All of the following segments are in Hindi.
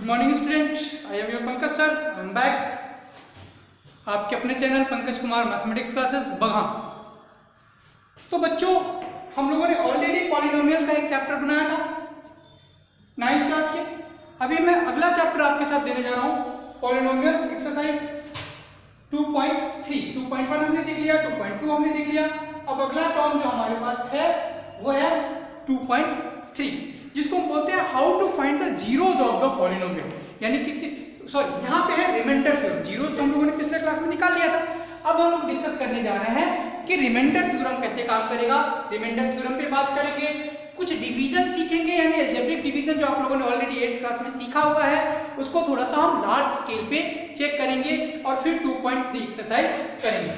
Good morning student, I am your Pankaj sir. I am back आपके अपने channel Pankaj Kumar mathematics classes बघा। तो बच्चों, हम लोगों ने ऑलरेडी पॉलिनोमियल का एक चैप्टर बनाया था 9th क्लास के। अभी मैं अगला चैप्टर आपके साथ देने जा रहा हूँ, पॉलिनोमियल एक्सरसाइज 2.3। 2.1 हमने देख लिया, 2.2 हमने देख लिया। अब अगला टर्म जो हमारे पास है वो है 2.3, जिसको हम बोलते हैं how to find the zeros of the polynomial. यानी कि यहाँ पे है रिमाइंडर थ्योरम। जीरोज तो हम लोगों ने पिछले क्लास में निकाल लिया था। अब हम लोग डिस्कस करने जा रहे हैं कि रिमाइंडर थ्योरम कैसे काम करेगा। रिमाइंडर थ्योरम पे बात करेंगे, कुछ डिवीजन सीखेंगे, यानी अलजेब्रिक डिवीजन जो आप लोगों ने ऑलरेडी 8th क्लास में सीखा हुआ है, उसको थोड़ा सा हम लार्ज स्केल पे चेक करेंगे और फिर 2.3 एक्सरसाइज करेंगे।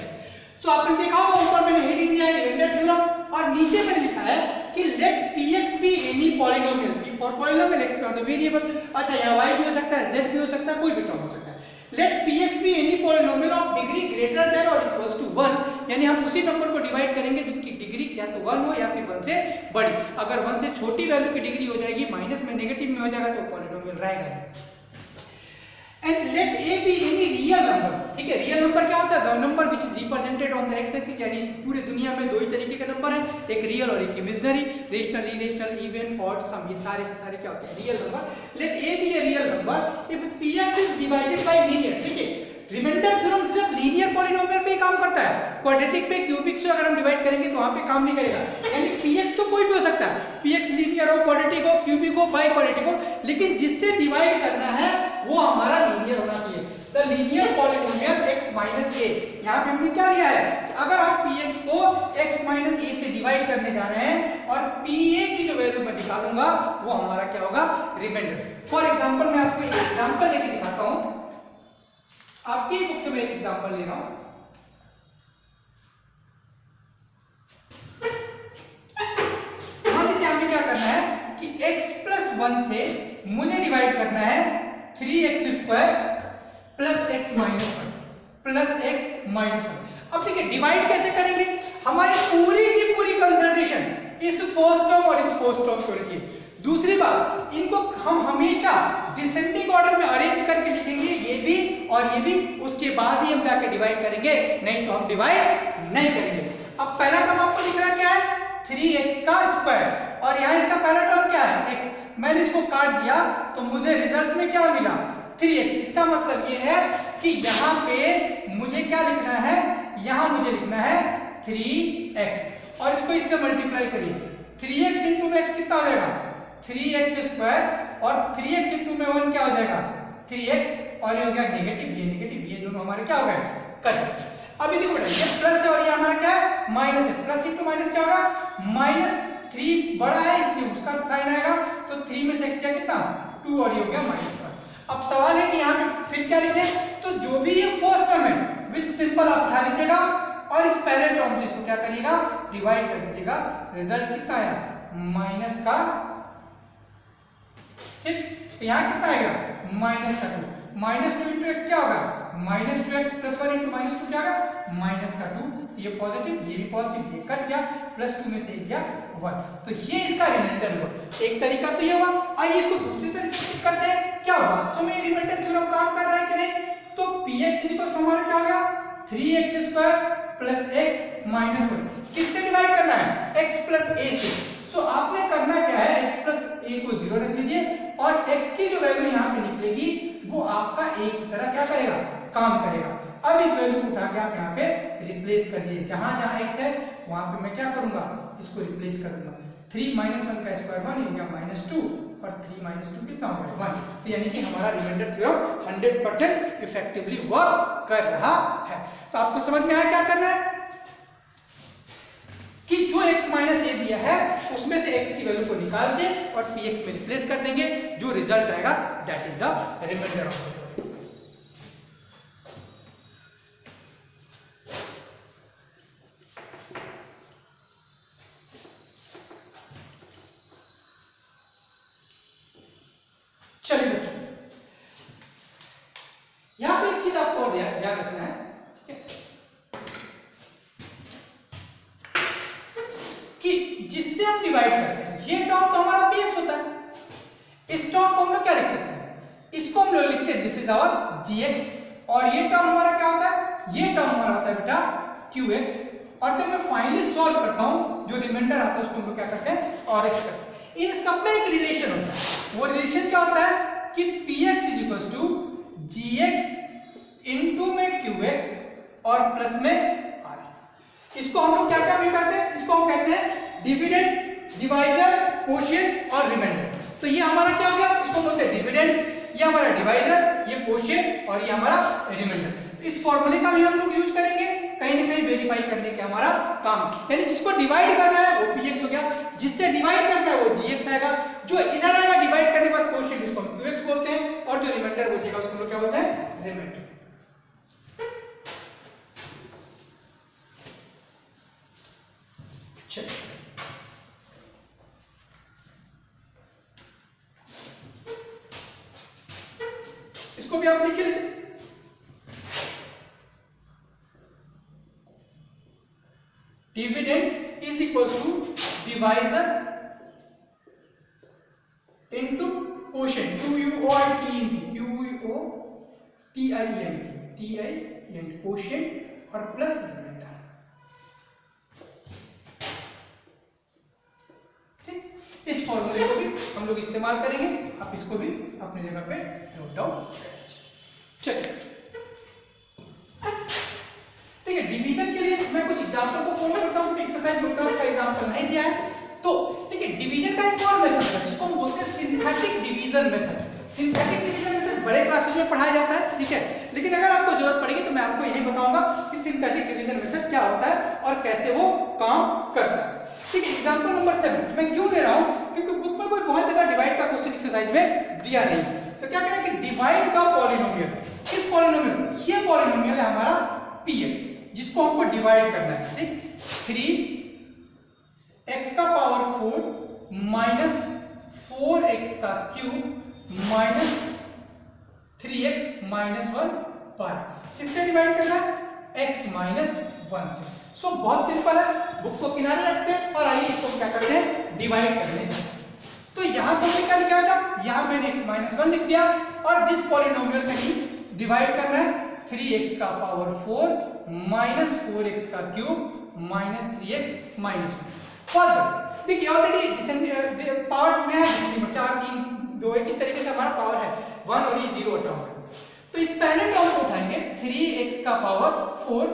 तो आपने देखा होगा ऊपर मैंने हेडिंग दिया है रिमाइंडर थ्योरम और नीचे मैंने लिखा है कि let px be any polynomial, p for polynomial, x for the variable. अच्छा, यहाँ y भी हो सकता है, z भी हो सकता है, कोई भी टर्म हो सकता है। Let px be any polynomial of degree greater than और इक्वल्स टू 1, यानी हम उसी नंबर को डिवाइड करेंगे जिसकी डिग्री या तो 1 हो या फिर 1 से बड़ी। अगर 1 से छोटी वैल्यू की डिग्री हो जाएगी, माइनस में नेगेटिव में हो जाएगा, तो पॉलिनोमियल रहेगा नहीं। And let a be any real number, ठीक है। रियल नंबर क्या होता है? The number which is represented on the x axis, यानी पूरे दुनिया में दो ही तरीके के नंबर है, एक रियल और एक imaginary. Rational, irrational, even, odd, sum, ये सारे के सारे क्या होते हैं? Real number. Let a be a real number if px is divided by linear, ठीक है। रिमाइंडर थ्योरम सिर्फ लीनियर पॉलिनोमियल पे काम करता है, क्वाड्रेटिक पे, क्यूबिक से अगर हम डिवाइड करेंगे तो वहां पे काम नहीं करेगा। यानी px तो कोई भी हो सकता है, px लीनियर हो, क्वाड्रेटिक हो, क्यूबिक हो, बाई क्वाड्रेटिक हो, लेकिन जिससे डिवाइड करना है वो हमारा लीनियर होना चाहिए। The linear polynomial x minus a, यहाँ पे हमने क्या लिया है कि अगर आप px को x माइनस a से डिवाइड करने जा रहे हैं और pa की जो वैल्यू मैं निकालूंगा वो हमारा क्या होगा? रिमाइंडर। फॉर एग्जांपल मैं आपको एक एग्जांपल लेके दिखाता हूं, आपकी बुक से मैं एक एग्जांपल ले रहा हूं। मान लीजिए हमें क्या करना है कि x प्लस 1 से मुझे डिवाइड करना है 3x square plus x minus 1 plus x minus 1। अब देखिए डिवाइड कैसे करेंगे? हमारी पूरी की पूरी कंसंट्रेशन इस फर्स्ट टर्म और इस फर्स्ट टर्म को रखिए। दूसरी बात, इनको हम हमेशा डिसेंडिंग ऑर्डर में अरेंज करके लिखेंगे, ये भी और ये भी, उसके बाद ही हम जाके डिवाइड करेंगे, नहीं तो हम डिवाइड नहीं करेंगे। अब पहला टर्म आपको लिख रहा क्या है? 3x का स्क्वायर, और यहाँ इसका पहला टर्म क्या है? x। मैंने इसको काट दिया तो मुझे रिजल्ट में क्या मिला? 3x। इसका मतलब ये है कि यहाँ पे मुझे क्या लिखना है? यहाँ मुझे लिखना है 3x, और इसको इससे मल्टीप्लाई करिए। 3x इंटू में x कितना हो जाएगा? 3x स्क्वायर, और 3x इंटू में 1 क्या हो जाएगा? 3x, और ये हो गया नेगेटिव, ये नेगेटिव, ये दोनों हमारे क्या हो गए? कट। अभी देखो बेटा, ये प्लस है और ये हमारा क्या है? माइनस है। प्लस इंटू माइनस क्या होगा? माइनस 3 बड़ा है इसलिए उसका साइन आएगा, तो 3 में से x क्या कितना? 2, और ये हो गया माइनस 1। अब सवाल है कि यहाँ पे फिर क्या लिखे? तो जो भी ये फर्स्ट टर्म है विद सिंबल आप उठा लीजिएगा और इस पहले टर्म से इसको क्या करिएगा? डिवाइड कर दीजिएगा। रिजल्ट कितना आया? माइनस का, ठीक, तो यहाँ कितना आएगा? माइनस का 2। माइनस 2 इंटू एक्स क्या होगा? Minus 2x plus 1 into minus 2 क्या होगा? माइनस का 2। ये पॉजिटिव, ये भी पॉजिटिव, ये कट गया, प्लस 2 में से एक गया 1। तो ये इसका रिमाइंडर हुआ। एक तरीका तो ये हुआ। आइए इसको दूसरी तरीके से करते हैं, क्या वास्तव में रिमाइंडर थ्योरम काम कर रहा है कि नहीं? तो px इक्वल टू हमारा क्या होगा? 3x square plus x minus 1। किससे डिवाइड करना है? x प्लस a से। तो आपने करना क्या है? x प्लस a को 0 रख लीजिए, और x की जो वैल्यू यहाँ पे निकलेगी वो आपका a की तरह क्या करेगा? काम करेगा। अब इस वैल्यू को उठा के आप यहाँ पे रिप्लेस कर दिए, जहां जहां x है वहां पे मैं क्या करूंगा? इसको रिप्लेस कर दूंगा। 3 माइनस 1 का स्क्वायर 1 हो गया माइनस 2, और 3 माइनस 2 कितना हो गया? 1। तो यानी कि हमारा रिमाइंडर थ्योरम 100% इफेक्टिवली वर्क कर रहा है। तो आपको समझ में आया क्या करना है कि जो x माइनस a दिया है उसमें से x की वैल्यू को निकाल के और px में रिप्लेस कर देंगे, जो रिजल्ट आएगा that is the remainder of the theorem. चलिए बच्चों, यहां पे एक चीज आपको और ध्यान रखना है, ठीक है, कि जिससे हम डिवाइड करते हैं ये टर्म तो हमारा px होता है। इस टर्म को हम लोग क्या लिख सकते हैं? इसको हम लोग लिखते हैं दिस इज आवर gx, और ये टर्म हमारा क्या होता है, ये टर्म हमारा होता है बेटा qx, और जब मैं फाइनली सॉल्व करता हूं जो रिमाइंडर आता है उसको हम लोग क्या करते हैं rx करते हैं। इन सब में एक रिलेशन होता है, वो रिलेशन क्या होता है कि px is equal to gx into में qx और प्लस में rx। इसको हम लोग क्या क्या कहते हैं, इसको हम कहते हैं डिविडेंड, डिवाइजर, कोशिएंट और रिमाइंडर। तो ये हमारा क्या हो गया, इसको बोलते हैं डिविडेंड, ये हमारा डिवाइजर, ये कोशिएंट और ये हमारा रिमाइंडर। तो इस फॉर्मूले का भी हम लोग यूज करेंगे कहीं ना कहीं वेरीफाई करने के हमारा काम, यानी जिसको डिवाइड करना है वो px हो गया, जिससे डिवाइड करना है वो gx आएगा, जो इधर आएगा डिवाइड करने के बाद कोशिएंट उसको हम qx बोलते हैं, और जो रिमाइंडर बचेगा उसको हम लोग क्या बोलते हैं, रिमाइंडर। इसको भी आप लिख लीजिए, dividend is equal to divisor into quotient, QUOTIENT quotient और प्लस रिमाइंडर। ठीक, इस फॉर्मूले को भी हम लोग इस्तेमाल करेंगे, आप इसको भी अपनी जगह पे नोट डाउन चलिए। ठीक है, डिवीजन के लिए मैं कुछ एग्जांपल को फॉलो करता हूं, एक्सरसाइज में उतना अच्छा एग्जांपल नहीं दिया है। तो ठीक है, डिवीजन का एक और मेथड है जिसको हम बोलते हैं synthetic division method. Synthetic division method बड़े क्लासेस में पढ़ाया जाता है, ठीक है, लेकिन अगर आपको जरूरत पड़ेगी तो मैं आपको यही बताऊंगा कि सिंथेटिक डिवीजन मेथड क्या होता है और कैसे वो काम करता है। ठीक है, एग्जांपल नंबर 7 मैं क्यों ले रहा हूं, क्योंकि बुक में कोई बहुत ज्यादा डिवाइड का क्वेश्चन एक्सरसाइज में दिया नहीं। तो क्या करें कि डिवाइड द पॉलिनोमियल, इस पॉलिनोमियल, ये पॉलिनोमियल है हमारा px, जिसको हमको डिवाइड करना है। ठीक, 3x का पावर 4 माइनस 4x का क्यूब माइनस 3x माइनस 1 पर, किससे डिवाइड करना है, x माइनस 1 से। सो बहुत सिंपल है, बुक को किनारे रखते हैं और आइए इसको क्या करते हैं, डिवाइड करने हैं। तो यहां तो क्या लिखा था, यहां मैंने x माइनस 1 लिख दिया, और जिस पॉलिनोमियल का ही डिवाइड करना है 3x का पावर 4 माइनस 4x का क्यूब माइनस 3x माइनस 1। देखिए ऑलरेडी पावर में है 4 3 2 1, इस तरीके से हमारा पावर है 1 और ये 0 टर्म है। तो इस पहले टर्म को उठाएंगे 3x का पावर 4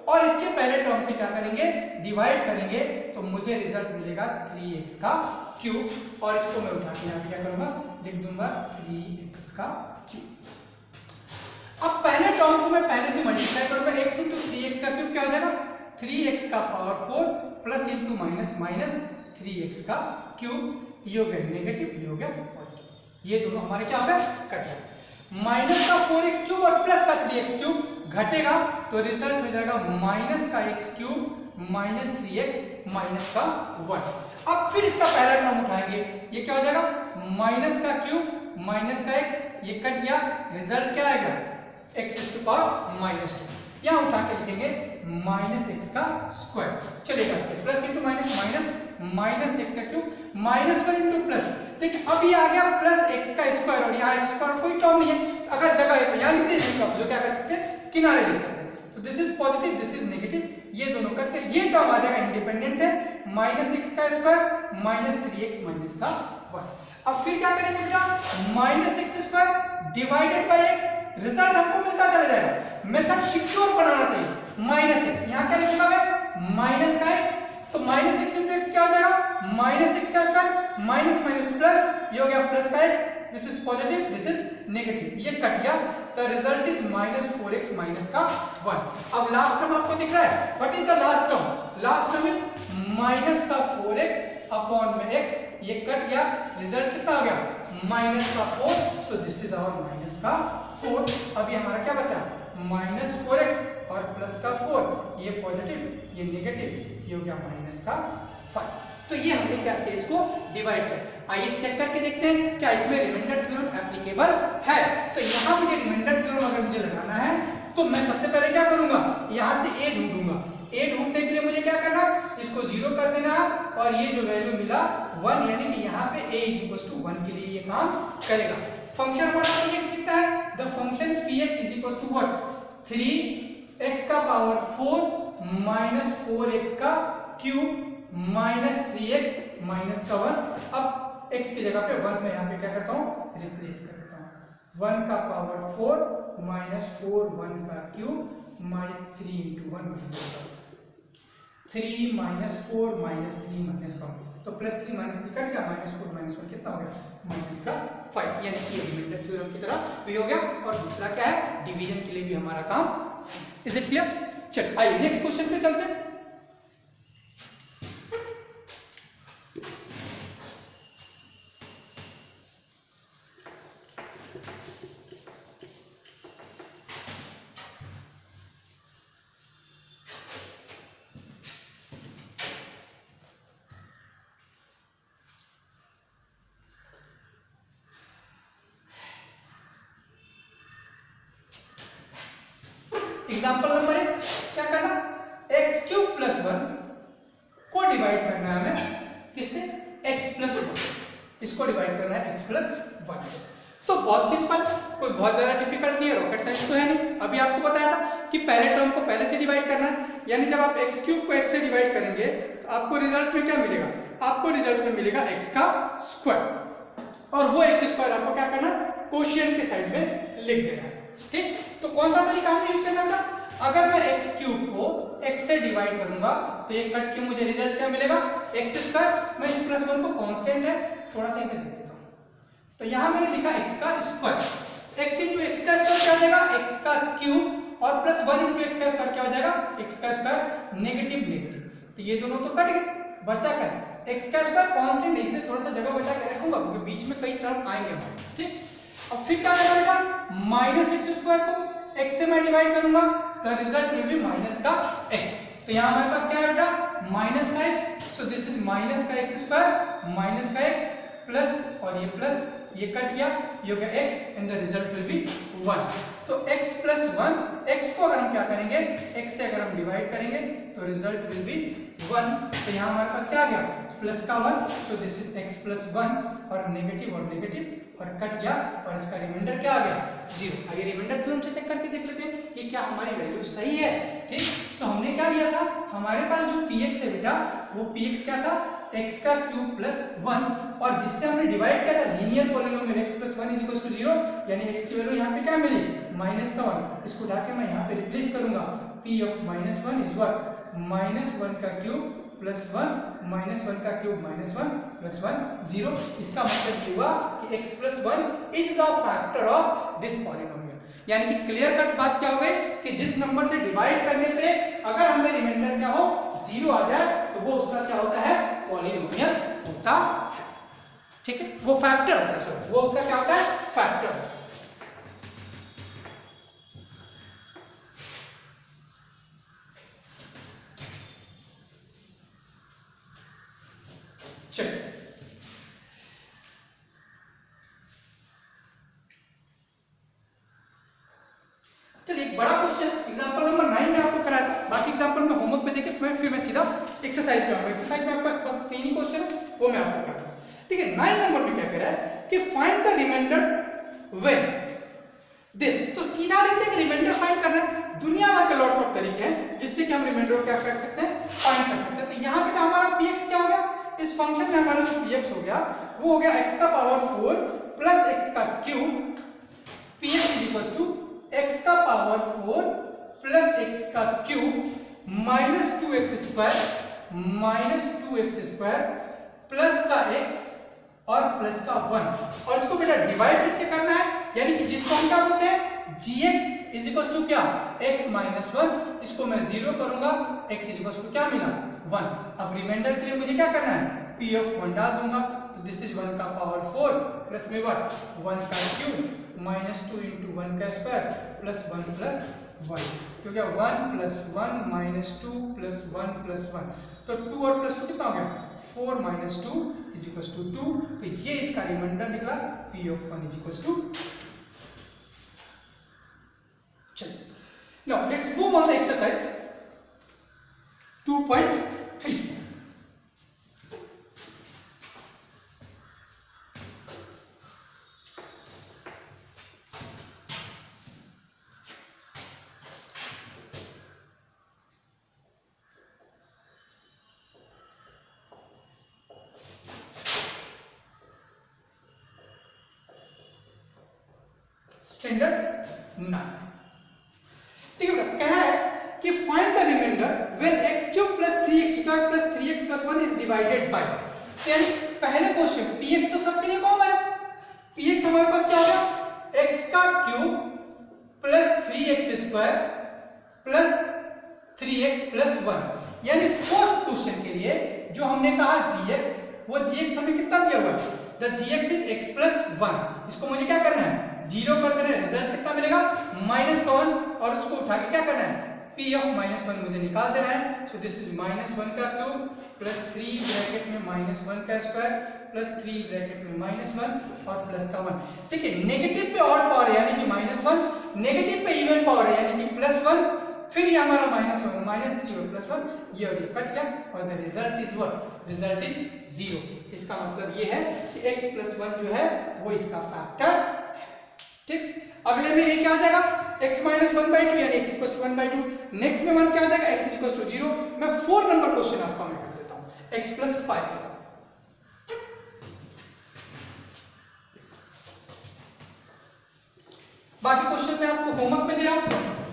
और इसके पहले टर्म से क्या करेंगे, डिवाइड करेंगे, तो मुझे रिजल्ट मिलेगा 3x का क्यूब, और इसको मैं उठा के यहाँ क्या करूंगा, लिख दूंगा 3x का क्यूब। अब पहले टर्म को मैं पहले से मल्टीप्लाई करूंगा, x इंटू 3x का क्यूब क्या हो जाएगा, 3x का power 4 plus into minus minus 3x का क्यूब, ये हो गया नेगेटिव, ये हो गया पॉजिटिव, ये दोनों हमारे क्या हो गए, कट गए। माइनस का 4x क्यूब और प्लस का 3x क्यूब घटेगा, तो रिजल्ट हो जाएगा माइनस का x cube minus 3x minus का 1। अब फिर इसका पहला टर्म उठाएंगे, ये क्या हो जाएगा, माइनस का क्यूब माइनस का x, ये कट गया, रिजल्ट क्या आएगा, x to the power minus 2, यहां उठा के लिखेंगे माइनस x का स्क्वायर। चलिए करते हैं, plus into minus minus minus x का क्यूब माइनस 1 इंटू प्लस, देखिए अब ये आ गया प्लस x का स्क्वायर, और यहाँ x स्क्वायर कोई टर्म नहीं है, अगर जगह है तो यहाँ लिख दीजिए, तो जो क्या कर सकते हैं, किनारे लिख सकते हैं। तो this is positive, this is negative, ये दोनों कट के ये टर्म आ जाएगा इंडिपेंडेंट है, माइनस x का स्क्वायर माइनस 3x माइनस का 1। अब फिर क्या करेंगे बेटा, minus x square divided by x, result हमको मिलता चला जाएगा। मेथड सिक्योर बनाना चाहिए, माइनस x, यहाँ क्या लिखूंगा मैं, माइनस का x, तो माइनस x इंटू x क्या हो जाएगा, माइनस x का स्क्वायर माइनस माइनस प्लस, ये हो गया प्लस का x, this is positive, this is negative, ये कट गया, तो result is minus 4x minus का 1। अब लास्ट टर्म आपको दिख रहा है, what is the last term, last term is minus का 4x अपॉन में x, ये कट गया, रिजल्ट कितना आ गया, माइनस का 4, so this is our minus का 4। अभी हमारा क्या बचा, माइनस 4x और प्लस का 4, ये पॉजिटिव ये नेगेटिव, ये हो गया माइनस का 5। तो ये हमने क्या किया, इसको डिवाइड किया। आइए चेक करके देखते हैं क्या इसमें रिमाइंडर थ्योरम एप्लीकेबल है। तो यहाँ मुझे रिमाइंडर थ्योरम अगर मुझे लगाना है तो मैं सबसे पहले क्या करूंगा, यहाँ से a ढूंढूंगा, a ढूंढने के लिए मुझे क्या करना, इसको 0 कर देना, और ये जो वैल्यू मिला 1, यानी कि यहाँ पे a = 1 के लिए ये काम करेगा। फंक्शन हमारा px कितना है, the function px is equal to what, 3x का पावर 4 माइनस 4x का क्यूब माइनस 3x माइनस का 1। अब x की जगह पे 1 मैं यहाँ पे क्या करता हूँ, रिप्लेस कर देता हूँ। 1 का पावर 4 माइनस 4 1 का cube minus 3 into 1 3 minus 4 minus 3 minus का, तो प्लस 3 माइनस 3 कट गया, माइनस 4 माइनस 1 कितना हो गया, माइनस का 5, यानी कि रिमाइंडर थ्योरम की तरह भी हो गया। और दूसरा क्या है, डिवीजन के लिए भी हमारा काम। Is it clear? चल आइए नेक्स्ट क्वेश्चन पे चलते हैं। एग्जाम्पल नंबर 1 क्या करना, एक्स क्यूब प्लस 1 को डिवाइड करना है हमें किससे, एक्स प्लस 1, इसको डिवाइड करना है एक्स प्लस 1 से। तो बहुत सिंपल, कोई बहुत ज्यादा डिफिकल्ट नहीं है, रॉकेट साइंस तो है नहीं। अभी आपको बताया था कि पहले टर्म को पहले से डिवाइड करना है, यानी जब आप एक्स क्यूब को एक्स से डिवाइड करेंगे तो आपको रिजल्ट में क्या मिलेगा, आपको रिजल्ट में मिलेगा एक्स का स्क्वायर, और वो एक्स स्क्वायर आपको क्या करना, कोशिएंट के साइड में लिख देना। ठीक, तो कौन सा तरीका हमें यूज करना था, अगर मैं x क्यूब को x से डिवाइड करूंगा तो ये कट के मुझे रिजल्ट क्या मिलेगा, x स्क्वायर। मैं इस प्लस 1 को कांस्टेंट है, थोड़ा सा इधर लिख देता हूं, तो यहां मैंने लिखा x का स्क्वायर, x इंटू एक्स का स्क्वायर क्या हो जाएगा, x का क्यूब, और प्लस 1 इंटू एक्स का स्क्वायर क्या हो जाएगा, x का स्क्वायर नेगेटिव नेगेटिव, तो ये दोनों तो कट गए, बचा क्या, x का स्क्वायर कांस्टेंट है इसलिए थोड़ा सा जगह बचा के रखूंगा क्योंकि बीच में कई टर्म आएंगे। ठीक, अब फिर क्या करेगा, माइनस एक्स स्क्वायर को x से मैं डिवाइड करूंगा तो रिजल्ट विल बी माइनस का x, तो यहां हमारे पास क्या है बेटा, माइनस का x, so this is minus का x स्क्वायर माइनस का x प्लस, और ये प्लस ये कट गया, ये हो गया x and the result will be 1। तो x प्लस 1, x को अगर हम क्या करेंगे, x से अगर हम डिवाइड करेंगे तो रिजल्ट विल बी 1, तो यहां हमारे पास क्या आ गया, प्लस का 1, so this is x plus 1 और नेगेटिव और कट गया, और इसका रिमाइंडर क्या आ गया, 0। आइए रिमाइंडर थ्योरम से चेक करके देख लेते हैं कि क्या हमारी वैल्यू सही है। ठीक, तो हमने क्या लिया था, हमारे पास जो px है बेटा, वो px क्या था, x का क्यूब प्लस 1, और जिससे हमने डिवाइड किया था linear polynomial x plus 1 is equal to 0, यानी x की वैल्यू यहाँ पे क्या मिली, माइनस का 1, इसको जाके मैं यहाँ पे रिप्लेस करूंगा, p of minus 1 is what, minus 1 का क्यूब प्लस 1 माइनस 1 का क्यूब माइनस 1 प्लस 1 0। इसका मतलब ये हुआ कि x plus 1 is the factor of this polynomial, यानी कि क्लियर कट बात क्या हो गई कि जिस नंबर से डिवाइड करने पे अगर हमें रिमाइंडर क्या हो 0 आ जाए तो वो उसका क्या होता है, पॉलिनोमियल होता है। ठीक है, वो फैक्टर होता है, सर वो उसका क्या होता है, फैक्टर। चलिए एक बड़ा क्वेश्चन एग्जांपल नंबर 9 में आपको कराया था, बाकी एग्जांपल में होमवर्क पे देखे फिर मैं सीधा एक्सरसाइज पे आऊंगा। एक्सरसाइज में आपके पास 3 ही क्वेश्चन है, वो मैं आपको कराता हूं। ठीक है, 9 नंबर में क्या कह रहा है कि find the remainder when this, तो सीधा लिखते हैं रिमाइंडर फाइंड करना है। दुनिया भर के लॉट ऑफ तरीके हैं जिससे कि हम रिमाइंडर क्या कर सकते हैं, फाइंड कर सकते हैं। तो यहां पे हमारा px क्या हो गया, इस फंक्शन में हमारा जो px हो गया वो हो गया x का पावर 4 प्लस x का cube, px is equal to x का पावर 4 प्लस x का cube minus 2x square plus का x और प्लस का 1, और इसको बेटा डिवाइड किससे करना है, यानी कि जिसको हम क्या बोलते हैं gx इज इक्वल टू क्या, x माइनस 1, इसको मैं 0 करूंगा, x इज इक्वल टू क्या मिला 1। अब रिमाइंडर के लिए मुझे क्या करना है, p ऑफ 1 डाल दूंगा, तो दिस इज 1 का पावर 4 प्लस में व्हाट 1 का क्यूब माइनस 2 इंटू 1 का स्क्वायर प्लस 1 प्लस 1, तो क्या 1 प्लस 1 माइनस 2 प्लस 1 प्लस 1, तो 2 और प्लस 2 कितना हो गया 4 माइनस 2 इज इक्वल टू 2, तो ये इसका रिमाइंडर निकला p of 1 is equal to. चलिए now let's move on the exercise 2.3। Standard 9। ठीक है बेटा, कह रहा है कि find the remainder when x³ + 3x² + 3x + 1 is divided by. यानी पहले क्वेश्चन px तो सबके लिए कॉमन है, px हमारे पास क्या होगा, x³ + 3x² + 3x + 1। यानी फर्स्ट क्वेश्चन के लिए जो हमने कहा gx, वो gx हमें कितना दिया हुआ है, द gx इज x + 1। इसको मुझे क्या करना है, 0 कर देना है, रिजल्ट कितना मिलेगा -1, और उसको उठा के क्या करना है, p ऑफ -1 मुझे निकाल देना है। सो दिस इज -1 का क्यूब प्लस 3 ब्रैकेट में -1 का स्क्वायर प्लस 3 ब्रैकेट में -1 और प्लस का 1। देखिए नेगेटिव पे ऑड पावर है यानी कि -1, नेगेटिव पे इवन पावर है यानी कि +1, फिर ये हमारा -1 -3 और +1, ये और ये कट गया और the result is what, result is 0। इसका मतलब ये है कि x + 1 जो है वो इसका फैक्टर है। ठीक, अगले में ये क्या आ जाएगा, x - 1/2 यानी x = 1/2। नेक्स्ट में 1 क्या आ जाएगा, x = 0। मैं 4 नंबर क्वेश्चन आपका मैं कर देता हूं, x + 5। बाकी क्वेश्चन मैं आपको होमवर्क में दे रहा हूं,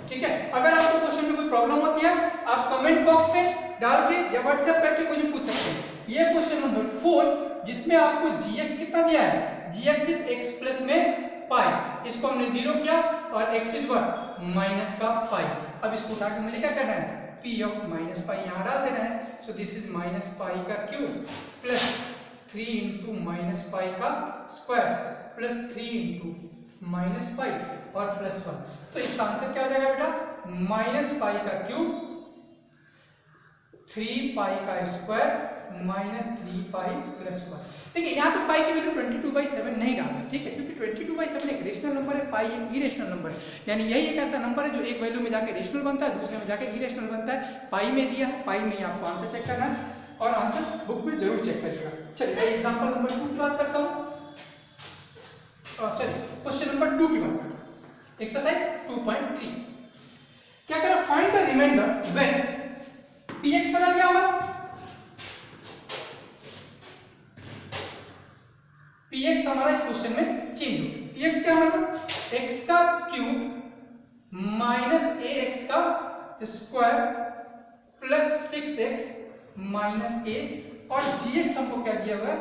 ठीक है। अगर आपको क्वेश्चन में कोई प्रॉब्लम होती है आप कमेंट बॉक्स में डाल के या व्हाट्सएप करके मुझे पूछ सकते हैं। ये क्वेश्चन नंबर 4 जिसमें आपको gx कितना दिया है, gx इज x प्लस में पाई, इसको हमने 0 किया और x इज व्हाट, माइनस का पाई। अब इसको उठा के मुझे क्या करना है, p ऑफ -पाई यहां डाल देना है। सो दिस इज -पाई का क्यूब प्लस 3 * -पाई का स्क्वायर प्लस 3 * -पाई और प्लस 1। तो इसका आंसर क्या आ जाएगा बेटा, -पाई का क्यूब 3 पाई का स्क्वायर -3 पाई प्लस 1। देखिए यहाँ पे पाई की वैल्यू 22/7 नहीं डालना, ठीक है, क्योंकि 22/7 एक रेशनल नंबर है, पाई एक इरेशनल नंबर है। यानी यही एक ऐसा नंबर है जो एक वैल्यू में जाके रेशनल बनता है, दूसरे में जाके इरेशनल बनता है। पाई में दिया है, पाई में आपको आंसर चेक करना है और आंसर बुक में जरूर चेक करिएगा। चलिए मैं एग्जाम्पल नंबर 2 की बात करता हूँ। चलिए क्वेश्चन नंबर 2 की बात करता हूँ, एक्सरसाइज 2.3। क्या कह रहा है, find the remainder when px बदल गया होगा, px हमारा इस क्वेश्चन में चेंज हो गया। px क्या हमारा, x का क्यूब माइनस ax का square plus 6x minus a, और gx हमको क्या दिया हुआ है,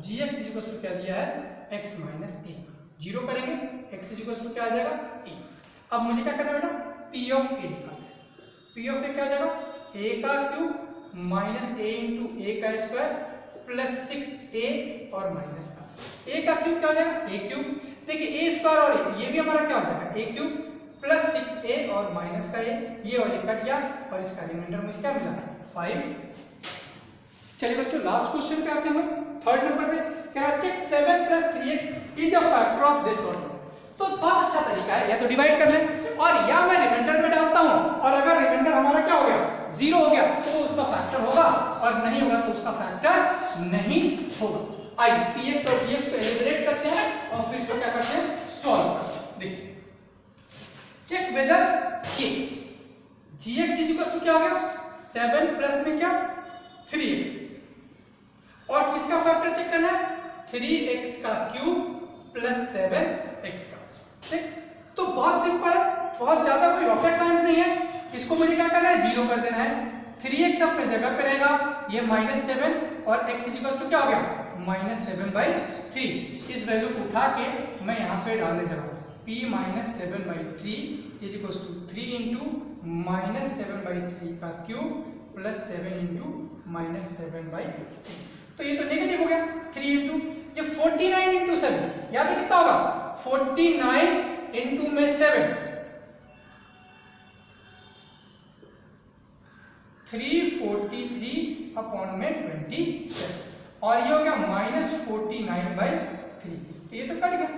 gx इज इक्वल टू क्या दिया है, x माइनस a। 0 करेंगे, x इज इक्वल टू क्या आ जाएगा, a। अब मुझे क्या करना है बेटा, p ऑफ a निकालना है। p ऑफ a क्या आ जाएगा, a का cube minus a into a का स्क्वायर प्लस 6a और माइनस का a का क्यूब क्या हो जाएगा, a क्यूब। देखिए a स्क्वायर और a, ये भी हमारा क्या हो जाएगा, a क्यूब प्लस 6a और माइनस का a, ये और ये कट गया और इसका रिमाइंडर मुझे क्या मिला, 5। चलिए बच्चों लास्ट क्वेश्चन पे आते हैं हम, थर्ड नंबर पे कह रहा है check 7 + 3x is a factor of this one. तो बहुत अच्छा तरीका है, या तो डिवाइड कर लें और या मैं रिमाइंडर में डालता हूं, और अगर रिमाइंडर हमारा क्या हो गया, 0 हो गया तो उसका फैक्टर होगा, और नहीं होगा तो उसका फैक्टर नहीं होगा। आइए px और dx को एलिमिनेट करते हैं और फिर इसको क्या करते हैं, सॉल्व करते हैं। देखिए check whether k gx is equal to क्या हो गया, 7 प्लस में क्या, 3x, और किसका फैक्टर चेक करना है, 3x का क्यूब प्लस 7x का। ठीक, तो बहुत सिंपल है, बहुत ज्यादा कोई रॉकेट साइंस नहीं है। इसको मुझे क्या करना है, 0 कर देना है, 3x अपने जगह पे रहेगा, ये -7 और x इज इक्वल टू क्या हो गया, -7/3। इस वैल्यू को उठा के मैं यहाँ पे डालने जा रहा हूँ, p -7/3 is equal to 3 into -7/3 का क्यूब प्लस 7 इंटू -7/3। तो ये तो नेगेटिव हो गया, 3 इंटू ये 49 इंटू 7, याद है कितना होगा, 49 इंटू में 7, 343 अपॉन में 27, और ये हो गया -49/3। तो ये तो कट गया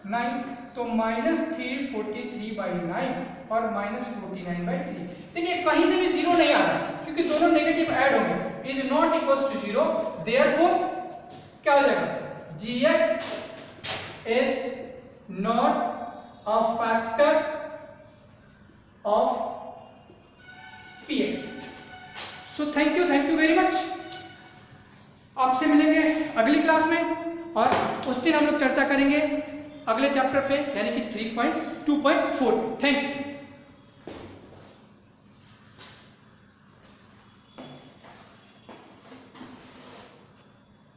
9, तो -343/9 और -49/3। देखिए कहीं से भी 0 नहीं आ रहा क्योंकि दोनों नेगेटिव ऐड होंगे, is not equal to 0, therefore क्या हो जाएगा, gx is not a factor of px। so thank you very much। आपसे मिलेंगे अगली क्लास में और उस दिन हम लोग चर्चा करेंगे अगले चैप्टर पे यानी कि 3.2.4। Thank you.